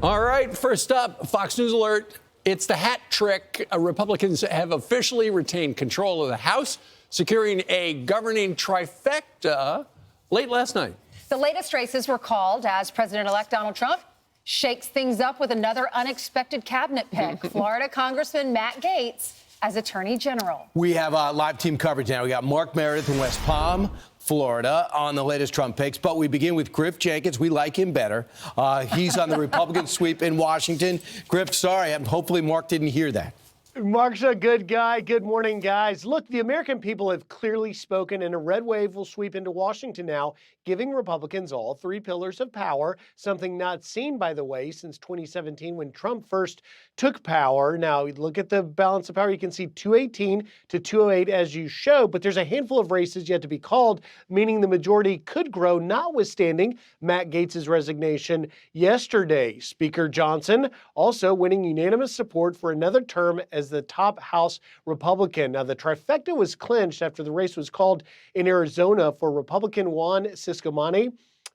All right, first up, Fox News alert. It's the hat trick. Republicans have officially retained control of the House, securing a governing trifecta late last night. The latest races were called as President-elect Donald Trump shakes things up with another unexpected cabinet pick. Florida Congressman Matt Gaetz as Attorney General. We have live team coverage now. We got Mark Meredith in West Palm, Florida, on the latest Trump picks. But we begin with Griff Jenkins. We like him better. He's on the Republican sweep in Washington. Griff, sorry, hopefully Mark didn't hear that. Mark's a good guy. Good morning, guys. Look, the American people have clearly spoken, and a red wave will sweep into Washington now, giving Republicans all three pillars of power, something not seen, by the way, since 2017 when Trump first took power. Now, look at the balance of power. You can see 218 to 208 as you show, but there's a handful of races yet to be called, meaning the majority could grow, notwithstanding Matt Gaetz's resignation yesterday. Speaker Johnson also winning unanimous support for another term as the top House Republican. Now, the trifecta was clinched after the race was called in Arizona for Republican Juan Ciscomani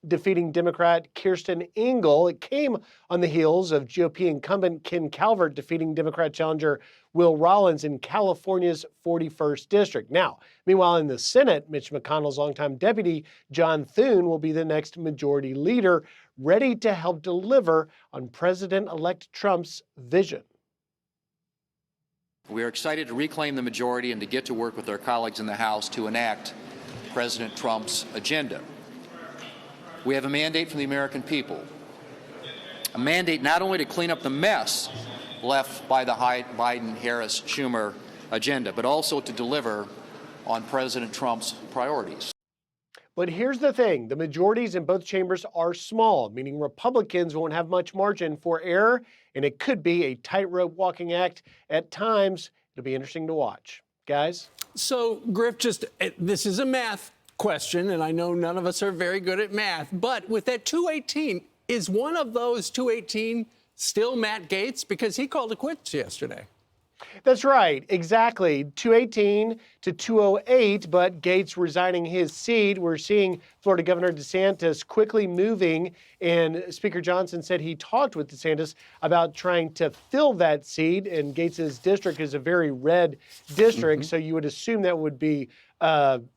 defeating Democrat Kirsten Engel. It came on the heels of GOP incumbent Ken Calvert defeating Democrat challenger Will Rollins in California's 41st district. Now, meanwhile, in the Senate, Mitch McConnell's longtime deputy, John Thune, will be the next majority leader, ready to help deliver on President-elect Trump's vision. We are excited to reclaim the majority and to get to work with our colleagues in the House to enact President Trump's agenda. We have a mandate from the American people, a mandate not only to clean up the mess left by the Biden-Harris-Schumer agenda, but also to deliver on President Trump's priorities. But here's the thing, the majorities in both chambers are small, meaning Republicans won't have much margin for error, and it could be a tightrope walking act at times. It'll be interesting to watch. Guys? So, Griff, this is a math question, and I know none of us are very good at math, but with that 218, is one of those 218 still Matt Gaetz? Because he called it quits yesterday. That's right, exactly. 218 to 208, but Gaetz resigning his seat. We're seeing Florida Governor DeSantis quickly moving, and Speaker Johnson said he talked with DeSantis about trying to fill that seat, and Gaetz's district is a very red district, so you would assume that would be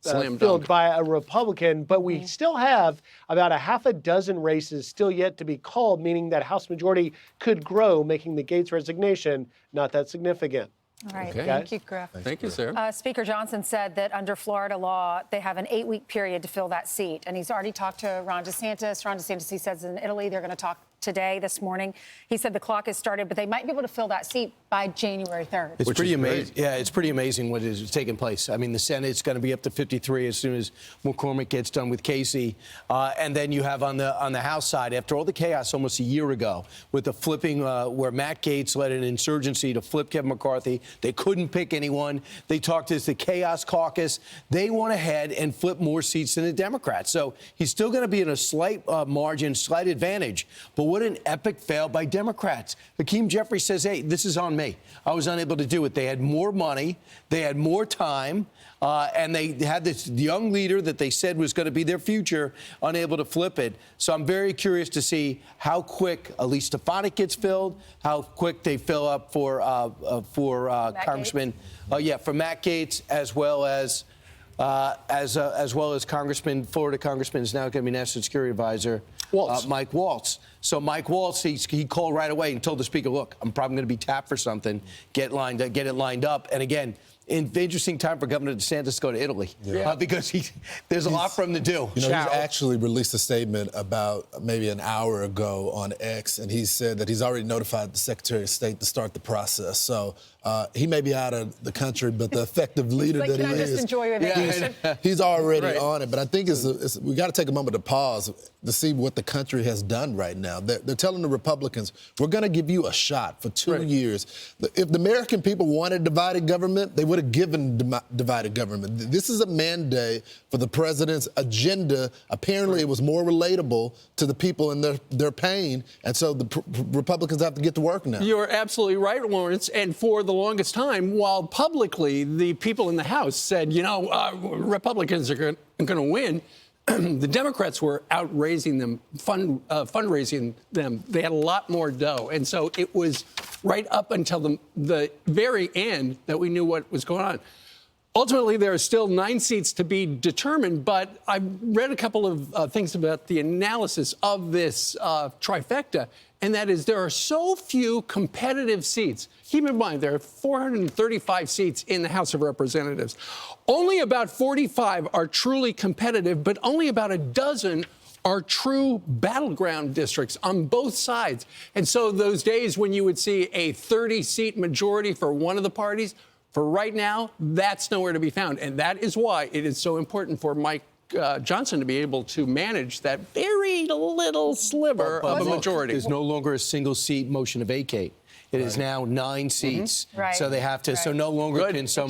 filled by a Republican, but we still have about a half a dozen races still yet to be called, meaning that House majority could grow, making the Gaetz resignation not that significant. All right. Okay. Thank you, Griff. Thank you, Sarah. Speaker Johnson said that under Florida law, they have an 8-week period to fill that seat. And he's already talked to Ron DeSantis. Ron DeSantis, he says, in Italy, they're going to talk today, this morning. He said the clock has started, but they might be able to fill that seat by January 3rd. It's pretty amazing. Yeah, it's pretty amazing what is taking place. I mean, the Senate's going to be up to 53 as soon as McCormick gets done with Casey. And then you have on the House side, after all the chaos almost a year ago with the flipping where Matt Gaetz led an insurgency to flip Kevin McCarthy. They couldn't pick anyone. They talked as the Chaos Caucus. They went ahead and flipped more seats than the Democrats. So he's still going to be in a slight margin, slight advantage. But what an epic fail by Democrats. Hakeem Jeffries says, hey, this is on me. I was unable to do it. They had more money. They had more time. And they had this young leader that they said was going to be their future, unable to flip it. So I'm very curious to see how quick Elise Stefanik gets filled, how quick they fill up for Congressman, for Matt Gaetz, as well as Florida Congressman is now going to be National Security Advisor Mike Waltz. So Mike Waltz, he called right away and told the speaker, look, I'm probably going to be tapped for something. Get it lined up. And again, interesting time for Governor DeSantis to go to Italy because there's a lot for him to do. You know, he's actually released a statement about maybe an hour ago on X, and he said that he's already notified the Secretary of State to start the process. So he may be out of the country, but the effective leader that he is, just enjoy your vacation. he's already on it. But I think we got to take a moment to pause to see what the country has done right now. They're telling the Republicans, we're going to give you a shot for 2 years. If the American people wanted divided government, they would have given divided government. This is a mandate for the president's agenda. Apparently, it was more relatable to the people and their pain. And so the Republicans have to get to work now. You're absolutely right, Lawrence. And for the longest time, while publicly the people in the House said, Republicans are going to win, the Democrats were outraising them, fundraising them. They had a lot more dough. And so it was right up until the very end that we knew what was going on. Ultimately, there are still 9 seats to be determined, but I read a couple of things about the analysis of this trifecta, and that is there are so few competitive seats. Keep in mind, there are 435 seats in the House of Representatives. Only about 45 are truly competitive, but only about a dozen are true battleground districts on both sides. And so those days when you would see a 30-seat majority for one of the parties, for right now, that's nowhere to be found. And that is why it is so important for Mike Johnson to be able to manage that very little sliver of a majority. There's no longer a single seat motion to vacate. It is now 9 seats. Right. So they have to. So no longer can some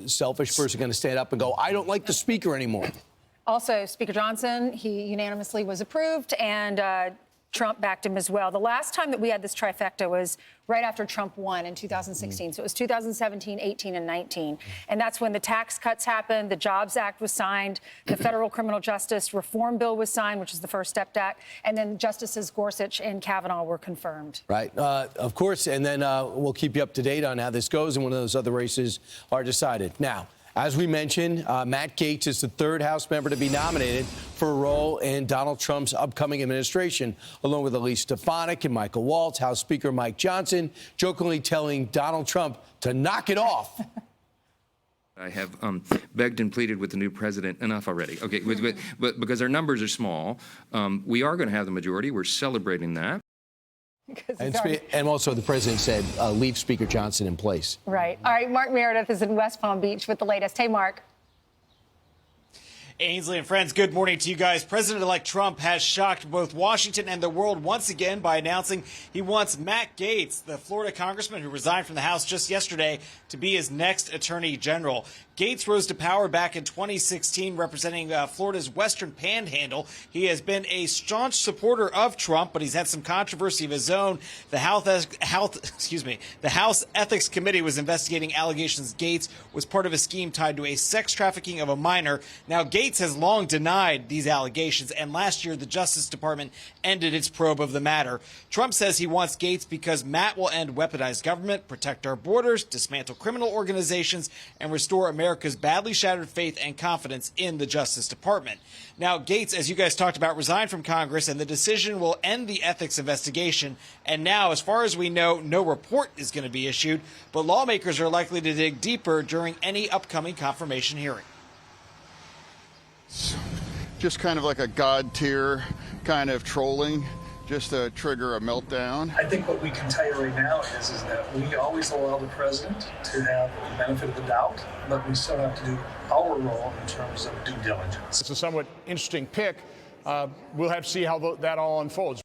selfish person going to stand up and go, I don't like the speaker anymore. Also, Speaker Johnson, he unanimously was approved, and Trump backed him as well. The last time that we had this trifecta was right after Trump won in 2016. So it was 2017, 18, and 19. And that's when the tax cuts happened, the Jobs Act was signed, the Federal Criminal Justice Reform Bill was signed, which is the First Step Act, and then Justices Gorsuch and Kavanaugh were confirmed. Right. Of course. And then we'll keep you up to date on how this goes and when those other races are decided. Now, as we mentioned, Matt Gaetz is the 3rd House member to be nominated for a role in Donald Trump's upcoming administration, along with Elise Stefanik and Michael Waltz. House Speaker Mike Johnson jokingly telling Donald Trump to knock it off. I have begged and pleaded with the new president, enough already. Okay, but because our numbers are small, we are going to have the majority. We're celebrating that. And also the president said, leave Speaker Johnson in place. Right. All right, Mark Meredith is in West Palm Beach with the latest. Hey, Mark. Ainsley and friends, good morning to you guys. President-elect Trump has shocked both Washington and the world once again by announcing he wants Matt Gaetz, the Florida congressman who resigned from the House just yesterday, to be his next attorney general. Gaetz rose to power back in 2016, representing Florida's Western Panhandle. He has been a staunch supporter of Trump, but he's had some controversy of his own. The House Ethics Committee was investigating allegations Gaetz was part of a scheme tied to a sex trafficking of a minor. Now, Gaetz has long denied these allegations, and last year the Justice Department ended its probe of the matter. Trump says he wants Gaetz because Matt will end weaponized government, protect our borders, dismantle criminal organizations, and restore America's badly shattered faith and confidence in the Justice Department. Now, Gaetz, as you guys talked about, resigned from Congress, and the decision will end the ethics investigation. And now, as far as we know, no report is going to be issued, but lawmakers are likely to dig deeper during any upcoming confirmation hearing. Just kind of like a God tier kind of trolling, just to trigger a meltdown. I think what we can tell you right now is that we always allow the president to have the benefit of the doubt, but we still have to do our role in terms of due diligence. It's a somewhat interesting pick. We'll have to see how that all unfolds.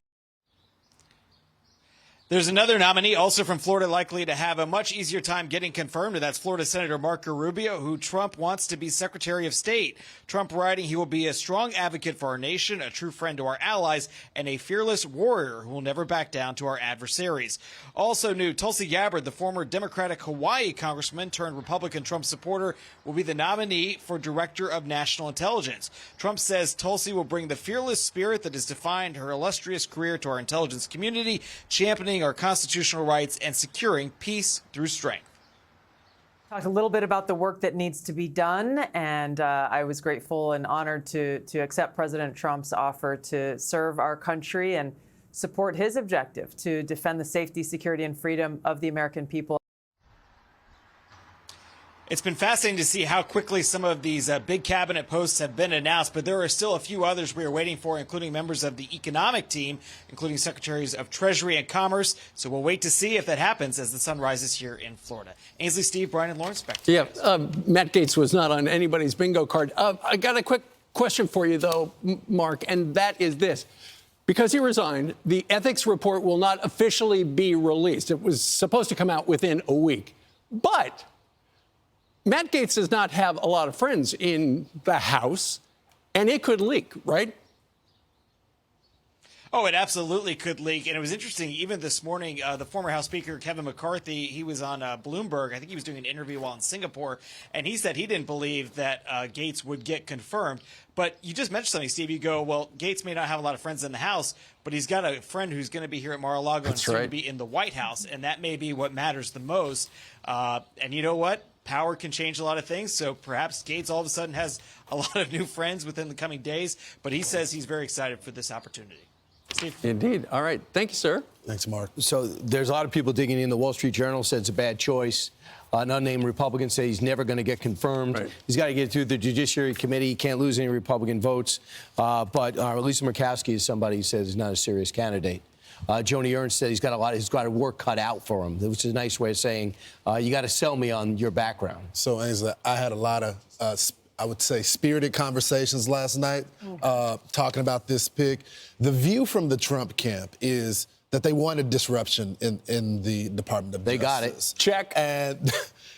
There's another nominee, also from Florida, likely to have a much easier time getting confirmed, and that's Florida Senator Marco Rubio, who Trump wants to be Secretary of State. Trump writing he will be a strong advocate for our nation, a true friend to our allies, and a fearless warrior who will never back down to our adversaries. Also new, Tulsi Gabbard, the former Democratic Hawaii congressman turned Republican Trump supporter, will be the nominee for Director of National Intelligence. Trump says Tulsi will bring the fearless spirit that has defined her illustrious career to our intelligence community, championing our constitutional rights and securing peace through strength. Talked a little bit about the work that needs to be done, and I was grateful and honored to accept President Trump's offer to serve our country and support his objective to defend the safety, security, and freedom of the American people. It's been fascinating to see how quickly some of these big cabinet posts have been announced, but there are still a few others we are waiting for, including members of the economic team, including Secretaries of Treasury and Commerce. So we'll wait to see if that happens as the sun rises here in Florida. Ainsley, Steve, Brian, and Lawrence, back to you. Matt Gaetz was not on anybody's bingo card. I got a quick question for you, though, Mark, and that is this. Because he resigned, the ethics report will not officially be released. It was supposed to come out within a week. But Matt Gaetz does not have a lot of friends in the House, and it could leak, right? Oh, it absolutely could leak. And it was interesting, even this morning, the former House Speaker, Kevin McCarthy, he was on Bloomberg. I think he was doing an interview while in Singapore, and he said he didn't believe that Gates would get confirmed. But you just mentioned something, Steve. You go, well, Gates may not have a lot of friends in the House, but he's got a friend who's going to be here at Mar-a-Lago and soon to be in the White House, and that may be what matters the most. And you know what? Power can change a lot of things, so perhaps Gates all of a sudden has a lot of new friends within the coming days, but he says he's very excited for this opportunity. Steve? Indeed. All right. Thank you, sir. Thanks, Mark. So there's a lot of people digging in. The Wall Street Journal said it's a bad choice. An unnamed Republican said he's never going to get confirmed. Right. He's got to get through the Judiciary Committee. He can't lose any Republican votes. But Lisa Murkowski is somebody who says he's not a serious candidate. Joni Ernst said he's got a work cut out for him, which is a nice way of saying you got to sell me on your background. So, Ainsley, I had a lot of, I would say, spirited conversations last night talking about this pick. The view from the Trump camp is that they wanted disruption in the Department of Justice. They got it. Check. And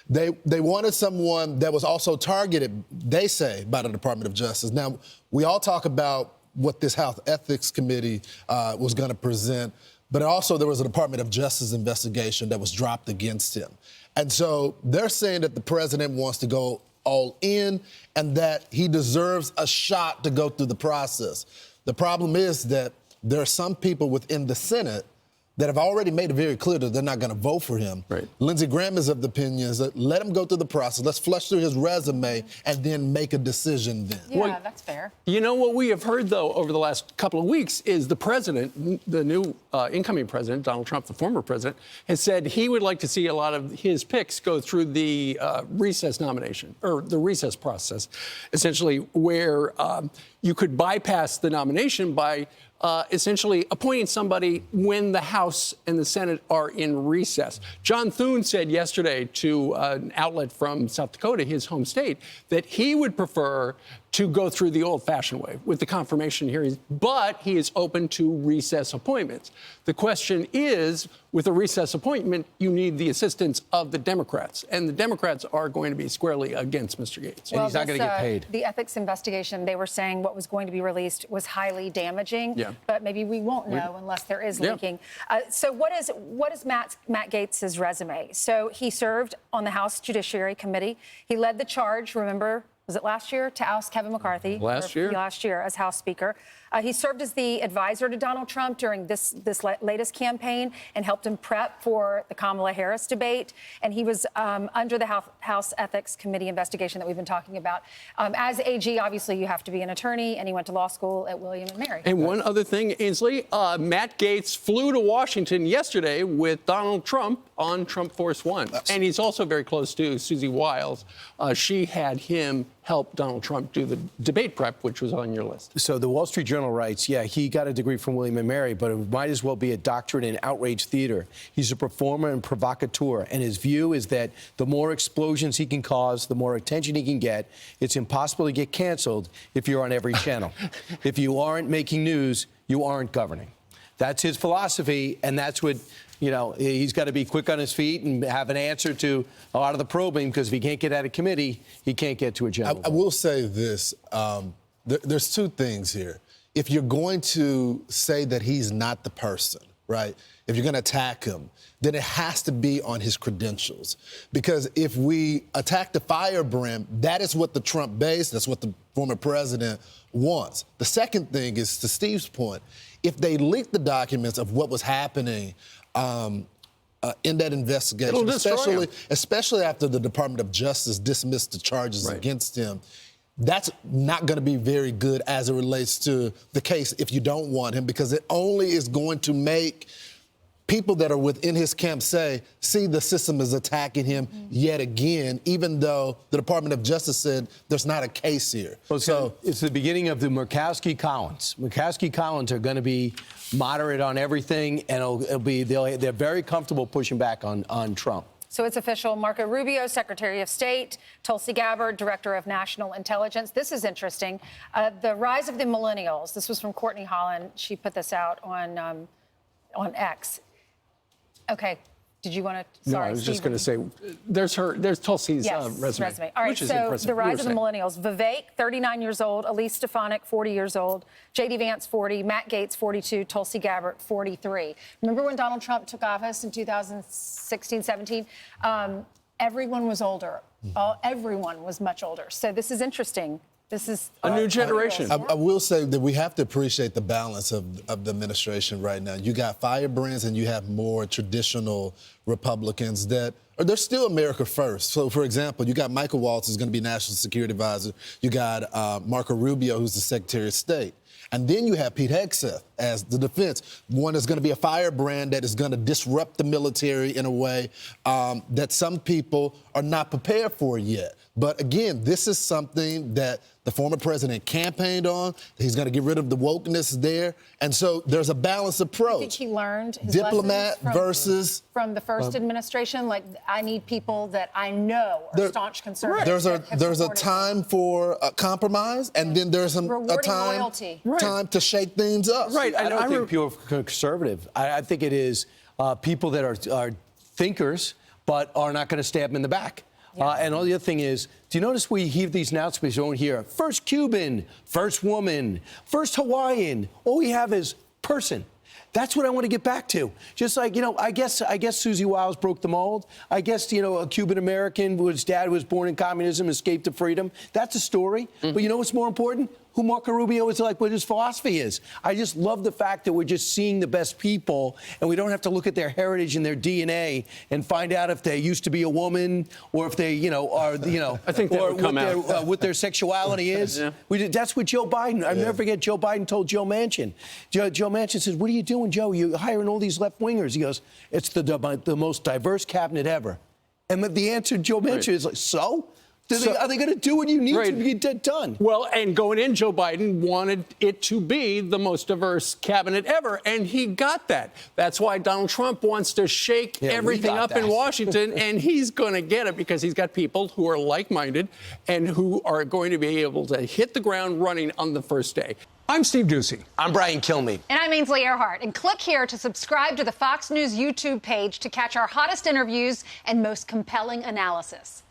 they wanted someone that was also targeted, they say, by the Department of Justice. Now, we all talk about what this House Ethics Committee was going to present, but also there was a Department of Justice investigation that was dropped against him. And so they're saying that the president wants to go all in and that he deserves a shot to go through the process. The problem is that there are some people within the Senate that have already made it very clear that they're not going to vote for him. Right. Lindsey Graham is of the opinion that let him go through the process. Let's flush through his resume and then make a decision then. Yeah, Well, that's fair. You know what we have heard, though, over the last couple of weeks is the president, the new incoming president, Donald Trump, the former president, has said he would like to see a lot of his picks go through the recess nomination, or the recess process, essentially, where you could bypass the nomination by essentially appointing somebody when the House and the Senate are in recess. John Thune said yesterday to an outlet from South Dakota, his home state, that he would prefer to go through the old-fashioned way with the confirmation hearings, but he is open to recess appointments. The question is, with a recess appointment, you need the assistance of the Democrats, and the Democrats are going to be squarely against Mr. Gates. And he's not going to get paid. The ethics investigation, they were saying what was going to be released was highly damaging, but maybe we won't know unless there is leaking. So what is Matt Gaetz' resume? So he served on the House Judiciary Committee. He led the charge, remember, was it last year, to oust Kevin McCarthy? Last year as House Speaker. He served as the advisor to Donald Trump during this latest campaign and helped him prep for the Kamala Harris debate. And he was under the House Ethics Committee investigation that we've been talking about. As AG, obviously, you have to be an attorney, and he went to law school at William & Mary. And one other thing, Ainsley, Matt Gaetz flew to Washington yesterday with Donald Trump on Trump Force One. And he's also very close to Susie Wiles. She had him help Donald Trump do the debate prep, which was on your list. So the Wall Street Journal writes, yeah, he got a degree from William & Mary, but it might as well be a doctorate in outrage theater. He's a performer and provocateur, and his view is that the more explosions he can cause, the more attention he can get. It's impossible to get canceled if you're on every channel. If you aren't making news, you aren't governing. That's his philosophy, and that's what, you know, he's got to be quick on his feet and have an answer to a lot of the probing, because if he can't get out of committee, he can't get to a general. I will say this. There's two things here. If you're going to say that he's not the person, right, if you're going to attack him, then it has to be on his credentials. Because if we attack the firebrand, that is what the Trump base, that's what the former president wants. The second thing is, to Steve's point, if they leaked the documents of what was happening in that investigation, especially after the Department of Justice dismissed the charges against him, that's not going to be very good as it relates to the case if you don't want him, because it only is going to make people that are within his camp say, see, the system is attacking him yet again, even though the Department of Justice said there's not a case here. Well, so it's the beginning of the Murkowski-Collins. Murkowski-Collins are going to be moderate on everything, and they're very comfortable pushing back on Trump. So it's official. Marco Rubio, Secretary of State, Tulsi Gabbard, Director of National Intelligence. This is interesting. The rise of the millennials. This was from Courtney Holland. She put this out on X. Okay, Did you want to? No, Sorry, I was just Steve, going to say, there's Tulsi's resume. All right, which is so impressive. the You were rise of the saying. millennials. Vivek, 39 years old. Elise Stefanik, 40 years old. J.D. Vance, 40. Matt Gaetz, 42. Tulsi Gabbard, 43. Remember when Donald Trump took office in 2016, 17? Everyone was older. Everyone was much older. So this is interesting. This is a new generation. I will say that we have to appreciate the balance of the administration right now. You got firebrands and you have more traditional Republicans that they're still America first. So, for example, you got Michael Waltz, who's going to be National Security Advisor. You got Marco Rubio, who's the Secretary of State. And then you have Pete Hegseth as the defense, one that's going to be a firebrand that is going to disrupt the military in a way that some people are not prepared for yet. But again, this is something that the former president campaigned on. He's going to get rid of the wokeness there. And so there's a balanced approach. I think he learned his diplomat lessons versus from the first administration. Like, I need people that I know are staunch conservatives. There's a time for compromise, and then there's a time to shake things up. Right. I don't think people are conservative. I think it is people that are thinkers, but are not going to stab them in the back. And the other thing is, do you notice we hear these announcements over here? First Cuban, first woman, first Hawaiian. All we have is person. That's what I want to get back to. Just like, I guess Susie Wiles broke the mold. I guess, a Cuban American whose dad was born in communism, escaped to freedom. That's a story. But you know what's more important? Who Marco Rubio is, like what his philosophy is. I just love the fact that we're just seeing the best people, and we don't have to look at their heritage and their DNA and find out if they used to be a woman or if they, are, I think that would come out. What their sexuality is. That's what Joe Biden. I'll never forget. Joe Biden told Joe Manchin. Joe Manchin says, "What are you doing, Joe? You're hiring all these left wingers." He goes, "It's the most diverse cabinet ever." And the answer, Joe Manchin, is like, "So." Are they going to do what you need to get done? Well, and going in, Joe Biden wanted it to be the most diverse cabinet ever, and he got that. That's why Donald Trump wants to shake everything up in Washington, and he's going to get it because he's got people who are like-minded and who are going to be able to hit the ground running on the first day. I'm Steve Doocy. I'm Brian Kilmeade. And I'm Ainsley Earhart. And click here to subscribe to the Fox News YouTube page to catch our hottest interviews and most compelling analysis.